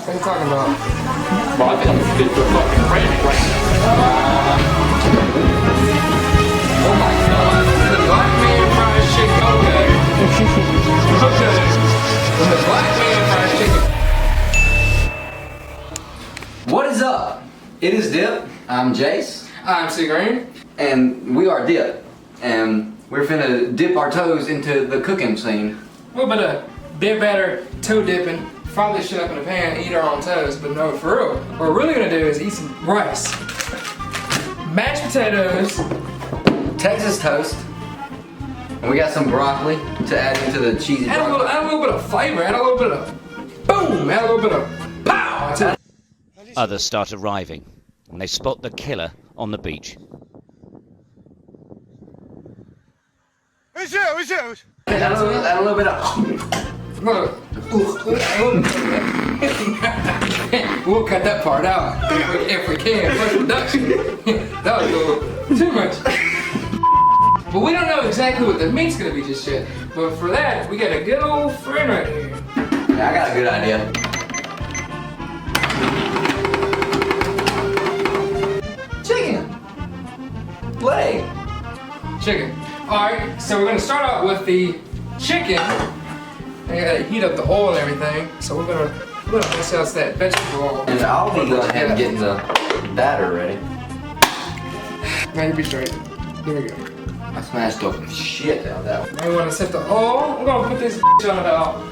What are you talking about? Well, I think I'm fit for fucking frantic right now. Oh my god. The black man fried chicken. Okay. Okay. The black man fried chicken. What is up? It is Dip. I'm Jace. I'm C Green. And we are Dip. And we're finna dip our toes into the cooking scene. A little bit of beer batter, toe dipping, fry this shit up in a pan, eat our own toes. But no, for real, what we're really gonna do is eat some rice, mashed potatoes, Texas toast. And we got some broccoli to add into the cheesy add a little bit of flavor, add a little bit of boom, add a little bit of pow to it. Others start arriving, and they spot the killer on the beach. Add a little bit of... We'll cut that part out if we can. Post-production. That was a little too much. But we don't know exactly what the meat's gonna be just yet. But for that, we got a good old friend right here. Yeah, I got a good idea. Chicken. Leg. Chicken. Alright, so we're gonna start out with the chicken. I gotta heat up the oil and everything. So we're gonna mix out that vegetable oil. And I'll be going ahead and getting the batter ready. Now you be straight. Here we go. I smashed the shit out of that one. Now we wanna set the oil. We're gonna put this on about,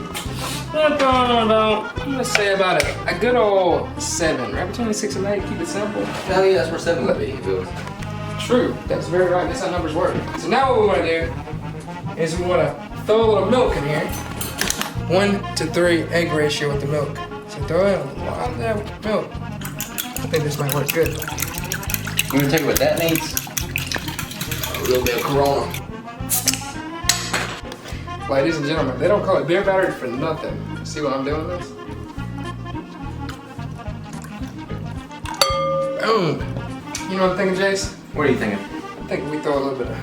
I'm gonna say about a good old 7. Right between 6 and 8, keep it simple. Hell yeah, that's where 7 would be. True, that's very right, that's how numbers work. So now what we wanna do is we wanna throw a little milk in here. 1-to-3 egg ratio with the milk. So throw in a lot of that milk. I think this might work good. You wanna take what that needs? A little bit of Corona. Ladies and gentlemen, they don't call it beer batter for nothing. See what I'm doing this? Boom. You know what I'm thinking, Jace? What are you thinking? I'm thinking we throw a little bit of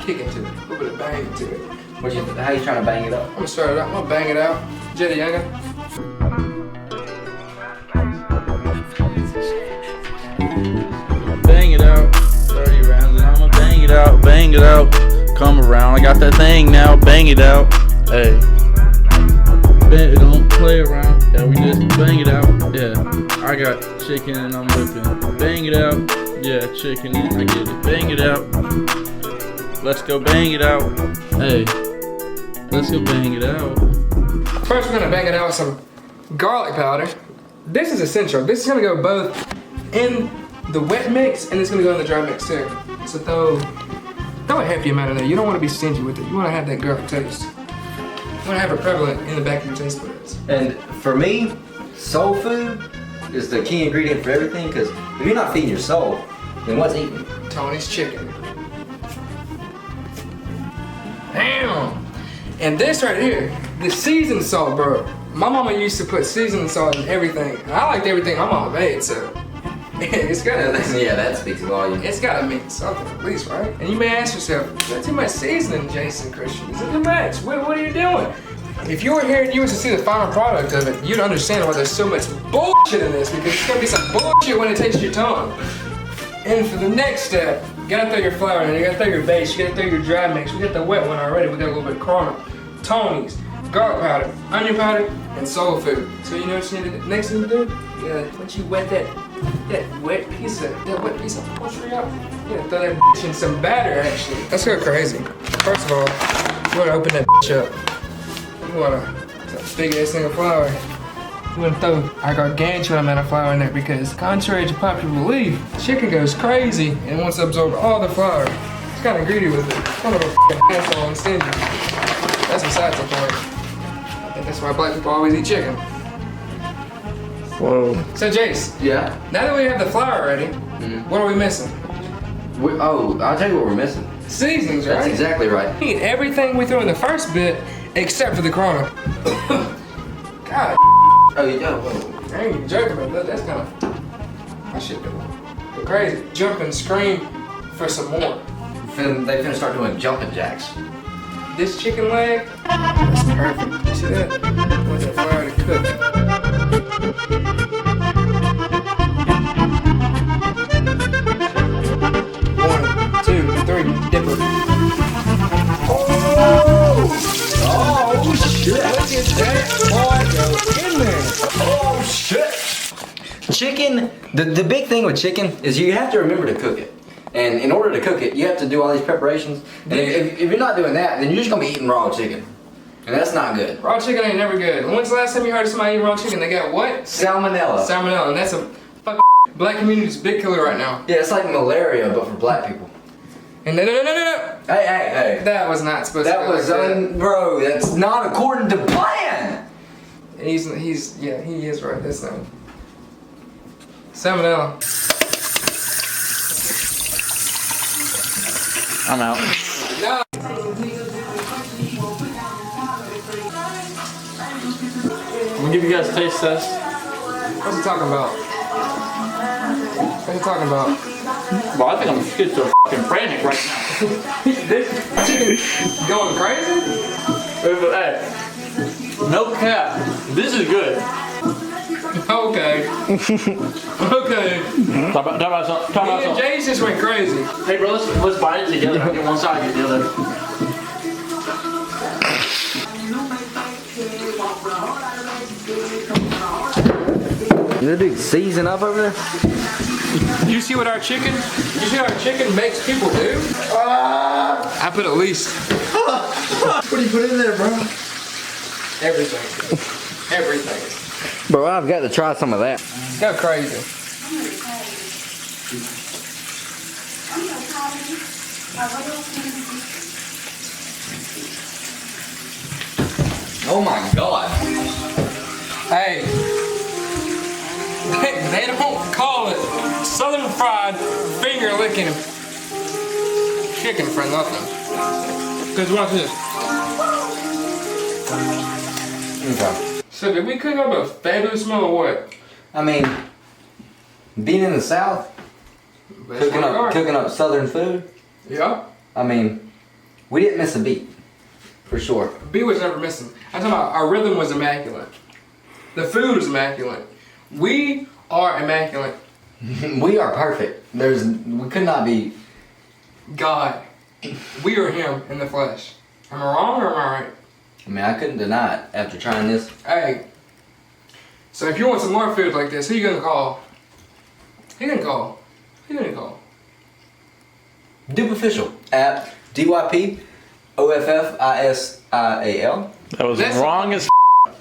kick into it, a little bit of bang into it. How you trying to bang it up? I'm gonna start it out, I'm gonna bang it out. Jetty Younger. Bang it out, 30 rounds, and I'ma bang it out, come around, I got that thing now, bang it out, hey, don't play around, yeah, we just bang it out, yeah, I got chicken and I'm whipping, bang it out, yeah, chicken and I get it, bang it out, let's go bang it out, hey, let's go bang it out. First we're gonna bang it out with some garlic powder. This is essential, this is gonna go both in the wet mix and it's gonna go in the dry mix too. So throw a hefty amount in there. You don't want to be stingy with it. You want to have that garlic taste. You want to have it prevalent in the back of your taste buds. And for me, soul food is the key ingredient for everything, because if you're not feeding your soul, then what's eating? Tony's chicken. Damn! And this right here, the seasoned salt, bro. My mama used to put seasoned salt in everything. And I liked everything my mama made, so it's gotta, Yeah, that speaks volume. it's gotta mean something at least, right? And you may ask yourself, is that too much seasoning, Jason Christian? Is it too much? What are you doing? If you were here and you were to see the final product of it, you'd understand why there's so much bullshit in this, because it's gonna be some bullshit when it tastes your tongue. And for the next step, you gotta throw your flour in, you gotta throw your base, you gotta throw your dry mix. We got the wet one already, we got a little bit of Corona, Tony's, garlic powder, onion powder, and soul food. So you know what you need to, next thing to do? Yeah, once you wet that wet piece of poultry up, yeah, throw that bitch in some batter actually. Let's go crazy. First of all, you wanna open that bitch up. You want a big ass thing of flour. You want to throw a gargantuan amount of flour in there, because contrary to popular belief, chicken goes crazy and wants to absorb all the flour. It's kind of greedy with it. It's kind of a asshole and stingy. That's besides the point. I think that's why black people always eat chicken. Whoa. So Jace, Yeah. now that we have the flour ready, what are we missing? I'll tell you what we're missing. Seasonings, right? That's exactly right. We need everything we threw in the first bit except for the Corona. God. Oh, you don't. I ain't even joking about that. That's kind of, I should go crazy. Jump and scream for some more. They finna start doing jumping jacks. This chicken leg, that's perfect. You see that? I want that flour to cook. chicken, the big thing with chicken is you have to remember to cook it. And in order to cook it, you have to do all these preparations. And if you're not doing that, then you're just gonna be eating raw chicken. And that's not good. Raw chicken ain't never good. When's the last time you heard of somebody eating raw chicken? They got what? Salmonella. Salmonella, and that's a fucking black community's big killer right now. Yeah, it's like malaria, but for black people. And no. Hey. That was not supposed to That be was, like that. bro, that's not according to plan. He is right. That's not. Salmonella. I'm out. No. I'm gonna give you guys a taste test. What's he talking about? What's he talking about? Well, I think I'm schizophrenic right now. This chicken going crazy? Hey, no cap. This is good. Okay. Okay. Talk about something. Jay's just went crazy. Hey, bro, let's bite it together. I get one side, I get the other. Did that dude season up over there? You see what our chicken makes people do? I put at least What do you put in there, bro? everything. Everything. Bro, I've got to try some of that. Go crazy. Oh my god. Hey, they don't call it Southern fried finger licking chicken for nothing. Cause watch this. Okay. So did we cook up a fabulous meal or what? I mean, being in the South, cooking up Southern food, Yeah. I mean, we didn't miss a beat. For sure. B was never missing. I'm talking about our rhythm was immaculate. The food was immaculate. We are immaculate. We are perfect. We could not be. God. We are him in the flesh. Am I wrong or am I right? I mean, I couldn't deny it after trying this. Hey. So if you want some more food like this, who you gonna call? Who you gonna call? Who you gonna call? Dupe Official at DYPOFFISIAL. That was wrong as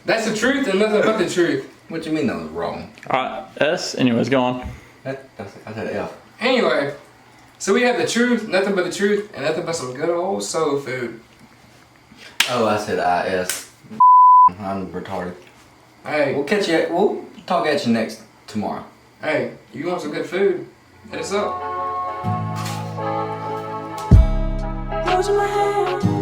That's the truth and nothing but the truth. What you mean that was wrong? S. Anyways, go on. I said F. Anyway, so we have the truth, nothing but the truth, and nothing but some good old soul food. Oh, I said IS. I'm retarded. Hey, We'll talk at you tomorrow. hey, you want some good food? Hit us up. Closing my hands.